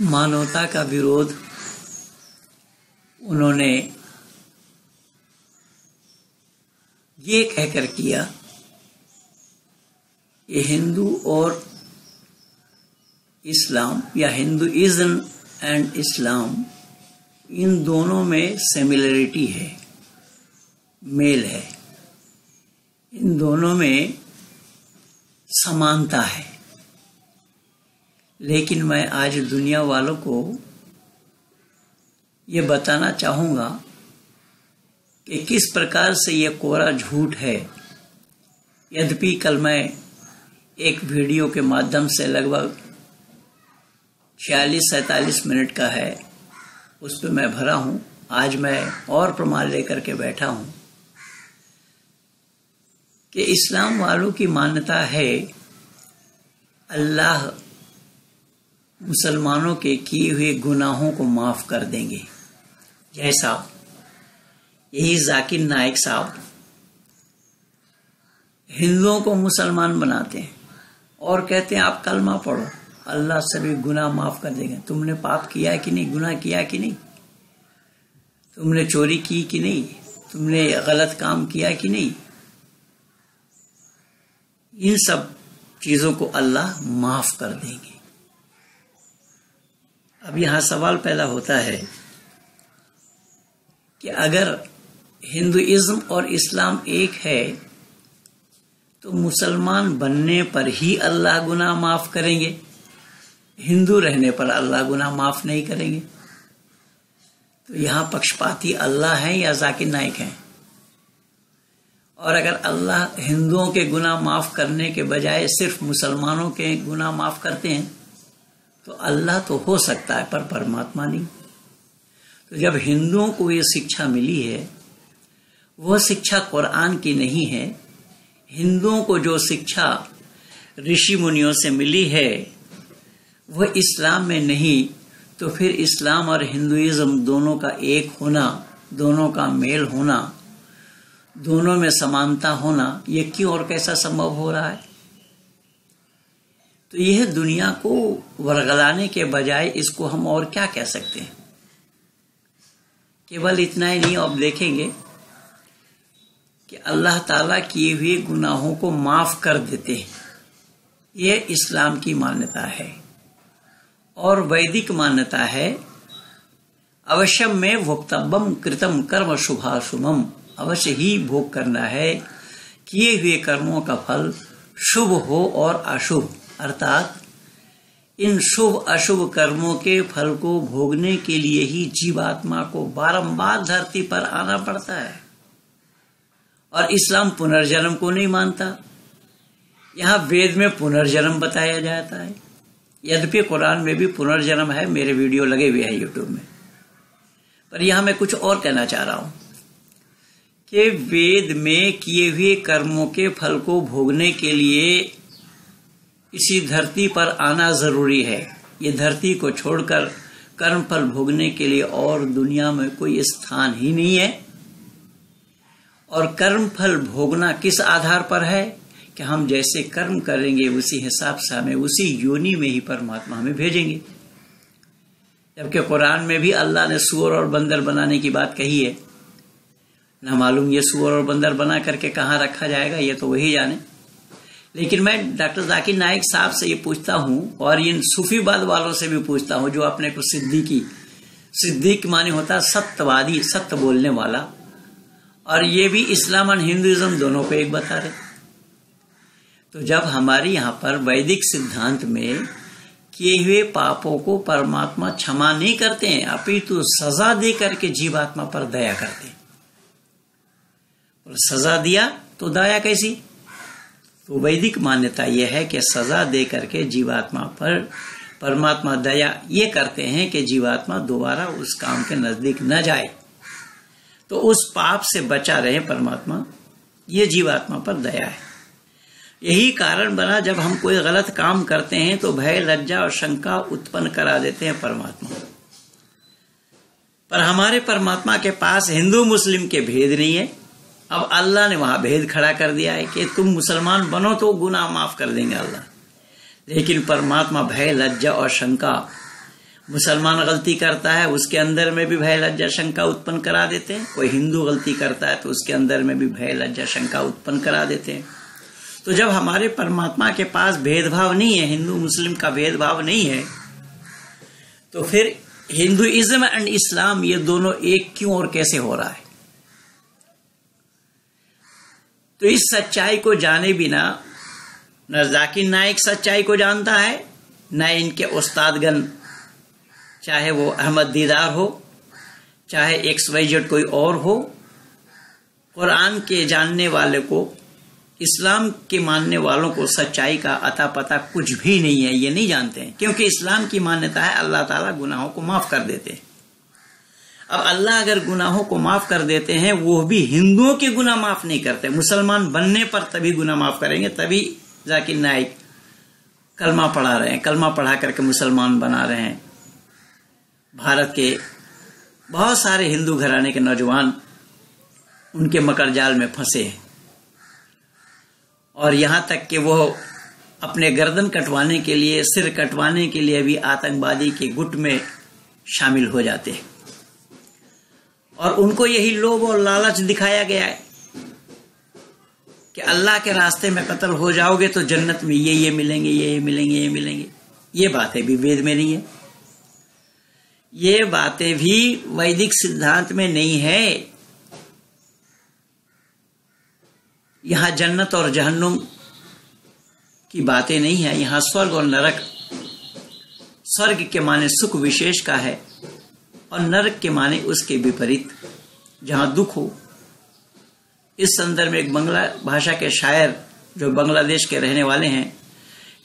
मानवता का विरोध उन्होंने ये कहकर किया कि हिंदू और इस्लाम या हिंदुइज्म एंड इस्लाम इन दोनों में सिमिलरिटी है, मेल है, इन दोनों में समानता है। लेकिन मैं आज दुनिया वालों को ये बताना चाहूँगा कि किस प्रकार से ये कोरा झूठ है। यद्यपि कल मैं एक वीडियो के माध्यम से लगभग 46-47 मिनट का है, उस पर मैं भरा हूँ। आज मैं और प्रमाण लेकर के बैठा हूँ कि इस्लाम वालों की मान्यता है अल्लाह मुसलमानों के किए हुए गुनाहों को माफ कर देंगे। जैसा यही जाकिर नाइक साहब हिंदुओं को मुसलमान बनाते हैं और कहते हैं आप कलमा पढ़ो, अल्लाह सभी गुनाह माफ कर देंगे। तुमने पाप किया कि नहीं, गुनाह किया कि नहीं, तुमने चोरी की कि नहीं, तुमने गलत काम किया कि नहीं, इन सब चीजों को अल्लाह माफ कर देंगे। अब यहां सवाल पैदा होता है कि अगर हिंदुइज्म और इस्लाम एक है तो मुसलमान बनने पर ही अल्लाह गुनाह माफ करेंगे, हिंदू रहने पर अल्लाह गुनाह माफ नहीं करेंगे। तो यहां पक्षपाती अल्लाह है या जाकिर नाइक हैं? और अगर अल्लाह हिंदुओं के गुनाह माफ करने के बजाय सिर्फ मुसलमानों के गुनाह माफ करते हैं तो अल्लाह तो हो सकता है पर परमात्मा नहीं। तो जब हिंदुओं को ये शिक्षा मिली है, वह शिक्षा कुरान की नहीं है। हिंदुओं को जो शिक्षा ऋषि मुनियों से मिली है वह इस्लाम में नहीं, तो फिर इस्लाम और हिंदुइज्म दोनों का एक होना, दोनों का मेल होना, दोनों में समानता होना, ये क्यों और कैसा संभव हो रहा है? तो यह दुनिया को वर्गलाने के बजाय इसको हम और क्या कह सकते हैं? केवल इतना ही नहीं, आप देखेंगे कि अल्लाह ताला किए हुए गुनाहों को माफ कर देते हैं। यह इस्लाम की मान्यता है। और वैदिक मान्यता है अवश्यम में भोक्तव्यम कृतम कर्म शुभाशुभम, अवश्य ही भोग करना है किए हुए कर्मों का फल, शुभ हो और अशुभ, अर्थात इन शुभ अशुभ कर्मों के फल को भोगने के लिए ही जीवात्मा को बारंबार धरती पर आना पड़ता है। और इस्लाम पुनर्जन्म को नहीं मानता। यहाँ वेद में पुनर्जन्म बताया जाता है, यद्यपि कुरान में भी पुनर्जन्म है, मेरे वीडियो लगे हुए हैं यूट्यूब में। पर यहाँ मैं कुछ और कहना चाह रहा हूं कि वेद में किए हुए कर्मों के फल को भोगने के लिए इसी धरती पर आना जरूरी है। ये धरती को छोड़कर कर्म फल भोगने के लिए और दुनिया में कोई स्थान ही नहीं है। और कर्म फल भोगना किस आधार पर है कि हम जैसे कर्म करेंगे उसी हिसाब से हमें उसी योनि में ही परमात्मा हमें भेजेंगे। जबकि कुरान में भी अल्लाह ने सूअर और बंदर बनाने की बात कही है। ना मालूम ये सूअर और बंदर बना करके कहाँ रखा जाएगा, ये तो वही जाने। लेकिन मैं डॉक्टर जाकिर नाइक साहब से ये पूछता हूँ और इन सूफीवाद वालों से भी पूछता हूँ जो अपने को सिद्दीक माने होता है सत्यवादी, सत्य बोलने वाला, और ये भी इस्लाम और हिंदुइज्म दोनों को एक बता रहे। तो जब हमारे यहाँ पर वैदिक सिद्धांत में किए हुए पापों को परमात्मा क्षमा नहीं करते हैं, अपितु सजा दे करके जीवात्मा पर दया करते हैं। और सजा दिया तो दया कैसी? तो वैदिक मान्यता यह है कि सजा दे करके जीवात्मा पर परमात्मा दया ये करते हैं कि जीवात्मा दोबारा उस काम के नजदीक न जाए, तो उस पाप से बचा रहे परमात्मा, ये जीवात्मा पर दया है। यही कारण बना जब हम कोई गलत काम करते हैं तो भय, लज्जा और शंका उत्पन्न करा देते हैं परमात्मा। पर हमारे परमात्मा के पास हिंदू मुस्लिम के भेद नहीं है। अब अल्लाह ने वहां भेद खड़ा कर दिया है कि तुम मुसलमान बनो तो गुनाह माफ कर देंगे अल्लाह, लेकिन परमात्मा भय, लज्जा और शंका मुसलमान गलती करता है उसके अंदर में भी भय लज्जा शंका उत्पन्न करा देते हैं, कोई हिंदू गलती करता है तो उसके अंदर में भी भय लज्जा शंका उत्पन्न करा देते हैं। तो जब हमारे परमात्मा के पास भेदभाव नहीं है, हिंदू मुस्लिम का भेदभाव नहीं है, तो फिर हिंदुइज्म एंड इस्लाम ये दोनों एक क्यों और कैसे हो रहा है? तो इस सच्चाई को जाने बिना न जाकिर नाइक सच्चाई को जानता है, न इनके उस्तादगण, चाहे वो अहमद दीदार हो, चाहे XYZ कोई और हो, कुरान के जानने वाले को, इस्लाम के मानने वालों को सच्चाई का अता पता कुछ भी नहीं है, ये नहीं जानते हैं। क्योंकि इस्लाम की मान्यता है अल्लाह ताला गुनाहों को माफ कर देते हैं। अब अल्लाह अगर गुनाहों को माफ कर देते हैं, वो भी हिंदुओं के गुनाह माफ नहीं करते, मुसलमान बनने पर तभी गुनाह माफ करेंगे। तभी जाकिर नाइक कलमा पढ़ा रहे हैं, कलमा पढ़ा करके मुसलमान बना रहे हैं। भारत के बहुत सारे हिंदू घराने के नौजवान उनके मकर जाल में फंसे हैं, और यहां तक कि वो अपने गर्दन कटवाने के लिए, सिर कटवाने के लिए भी आतंकवादी के गुट में शामिल हो जाते हैं। और उनको यही लोभ और लालच दिखाया गया है कि अल्लाह के रास्ते में कत्ल हो जाओगे तो जन्नत में ये मिलेंगे, ये मिलेंगे, ये मिलेंगे। ये बातें भी वेद में नहीं है, ये बातें भी वैदिक सिद्धांत में नहीं है। यहां जन्नत और जहन्नुम की बातें नहीं है, यहां स्वर्ग और नरक। स्वर्ग के माने सुख विशेष का है और नरक के माने उसके विपरीत, जहां दुख हो। इस संदर्भ में एक बांग्ला भाषा के शायर जो बांग्लादेश के रहने वाले हैं,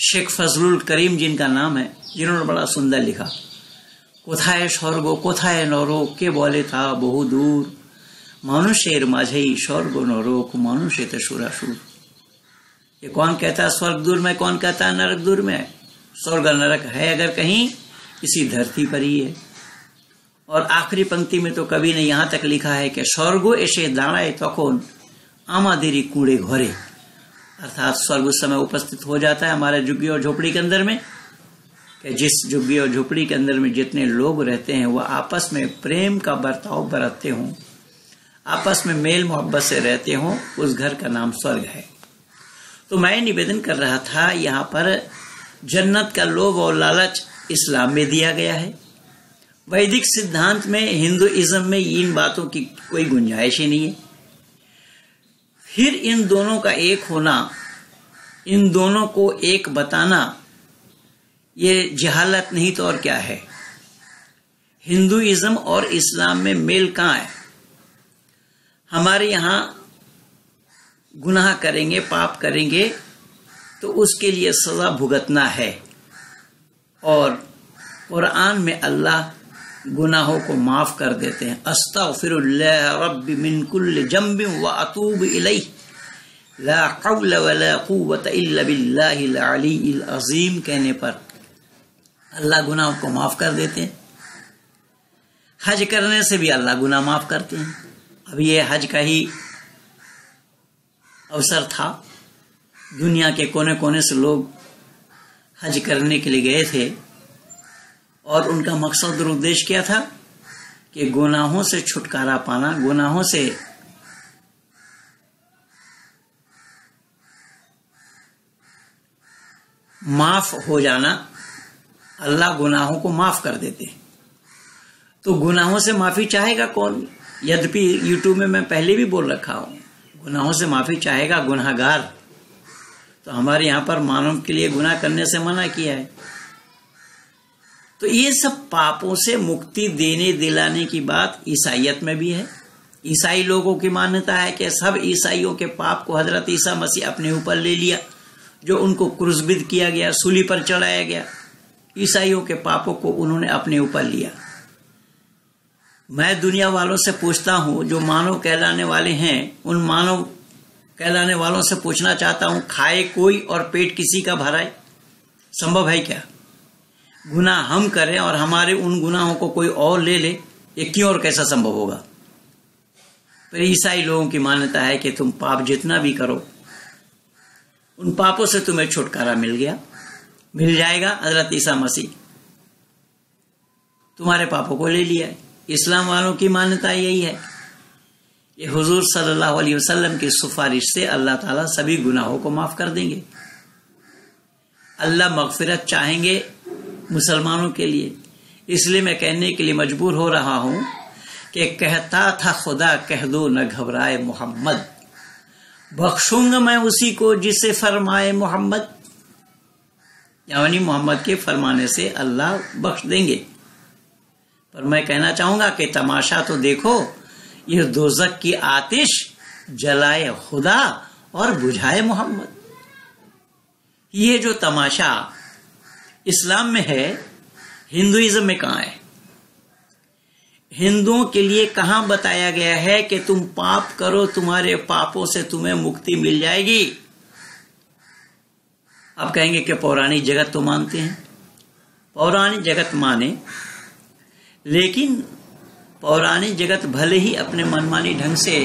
शेख फजलुल करीम जिनका नाम है, जिन्होंने बड़ा सुंदर लिखा, कोथाय स्वर्ग कोथाय नरक के बोले था बहु दूर, मानुषेर माझेई स्वर्ग नरक मानुषे सुरासुर। ये कौन कहता है स्वर्ग दूर में, कौन कहता है नरक दूर में? स्वर्ग नरक है अगर कहीं, इसी धरती पर ही है। और आखिरी पंक्ति में तो कवि ने यहां तक लिखा है कि स्वर्गो ऐसे दाड़ाए तकोन आमादेरी कूड़े घोरे, अर्थात स्वर्ग उस समय उपस्थित हो जाता है हमारे झुग्गी और झोपड़ी के अंदर में, कि जिस झुग्गी और झोपड़ी के अंदर में जितने लोग रहते हैं वह आपस में प्रेम का बर्ताव बरतते हों, आपस में मेल मोहब्बत से रहते हों, उस घर का नाम स्वर्ग है। तो मैं निवेदन कर रहा था, यहाँ पर जन्नत का लोभ और लालच इस्लाम में दिया गया है, वैदिक सिद्धांत में, हिंदुइज्म में इन बातों की कोई गुंजाइश ही नहीं है। फिर इन दोनों का एक होना, इन दोनों को एक बताना, ये जहालत नहीं तो और क्या है? हिंदुइज्म और इस्लाम में मेल कहाँ है? हमारे यहाँ गुनाह करेंगे, पाप करेंगे तो उसके लिए सजा भुगतना है, और कुरान में अल्लाह गुनाहों को माफ कर देते हैं। अस्तगफिरुल्लाह रब्बी मिन कुल्लि जंबिन व अतूबु इलैहि ला हौला वला कुव्वता इल्ला बिल्लाहिल अलीय्यिल अज़ीम कहने पर अल्लाह गुनाहों को माफ कर देते हैं। हज करने से भी अल्लाह गुनाह माफ करते हैं। अब ये हज का ही अवसर था, दुनिया के कोने कोने से लोग हज करने के लिए गए थे, और उनका मकसद और उद्देश्य क्या था कि गुनाहों से छुटकारा पाना, गुनाहों से माफ हो जाना। अल्लाह गुनाहों को माफ कर देते हैं। तो गुनाहों से माफी चाहेगा कौन? यद्यपि यूट्यूब में मैं पहले भी बोल रखा हूं, गुनाहों से माफी चाहेगा गुनाहगार। तो हमारे यहां पर मानव के लिए गुनाह करने से मना किया है। तो ये सब पापों से मुक्ति देने दिलाने की बात ईसाइयत में भी है। ईसाई लोगों की मान्यता है कि सब ईसाइयों के पाप को हजरत ईसा मसीह अपने ऊपर ले लिया, जो उनको क्रूसबिद किया गया, सूली पर चढ़ाया गया। ईसाइयों के पापों को उन्होंने अपने ऊपर लिया। मैं दुनिया वालों से पूछता हूं, जो मानव कहलाने वाले हैं, उन मानव कहलाने वालों से पूछना चाहता हूं, खाए कोई और पेट किसी का भराए? संभव है क्या? गुनाह हम करें और हमारे उन गुनाहों को कोई और ले ले, ये क्यों और कैसा संभव होगा? पर ईसाई लोगों की मान्यता है कि तुम पाप जितना भी करो, उन पापों से तुम्हें छुटकारा मिल जाएगा हजरत ईसा मसीह तुम्हारे पापों को ले लिया है। इस्लाम वालों की मान्यता यही है कि हुजूर सल्लल्लाहु अलैहि वसल्लम की सिफारिश से अल्लाह ताला सभी गुनाहों को माफ कर देंगे। अल्लाह मगफिरत चाहेंगे मुसलमानों के लिए। इसलिए मैं कहने के लिए मजबूर हो रहा हूं कि कहता था खुदा कह दो न घबराए मोहम्मद, बख्शूंगा मैं उसी को जिसे फरमाए मोहम्मद। यानी मोहम्मद के फरमाने से अल्लाह बख्श देंगे। पर मैं कहना चाहूंगा कि तमाशा तो देखो, यह दोज़ख की आतिश जलाए खुदा और बुझाए मोहम्मद। ये जो तमाशा इस्लाम में है, हिंदुइज्म में कहां है? हिंदुओं के लिए कहां बताया गया है कि तुम पाप करो, तुम्हारे पापों से तुम्हें मुक्ति मिल जाएगी? आप कहेंगे कि पौराणिक जगत तो मानते हैं। पौराणिक जगत माने, लेकिन पौराणिक जगत भले ही अपने मनमानी ढंग से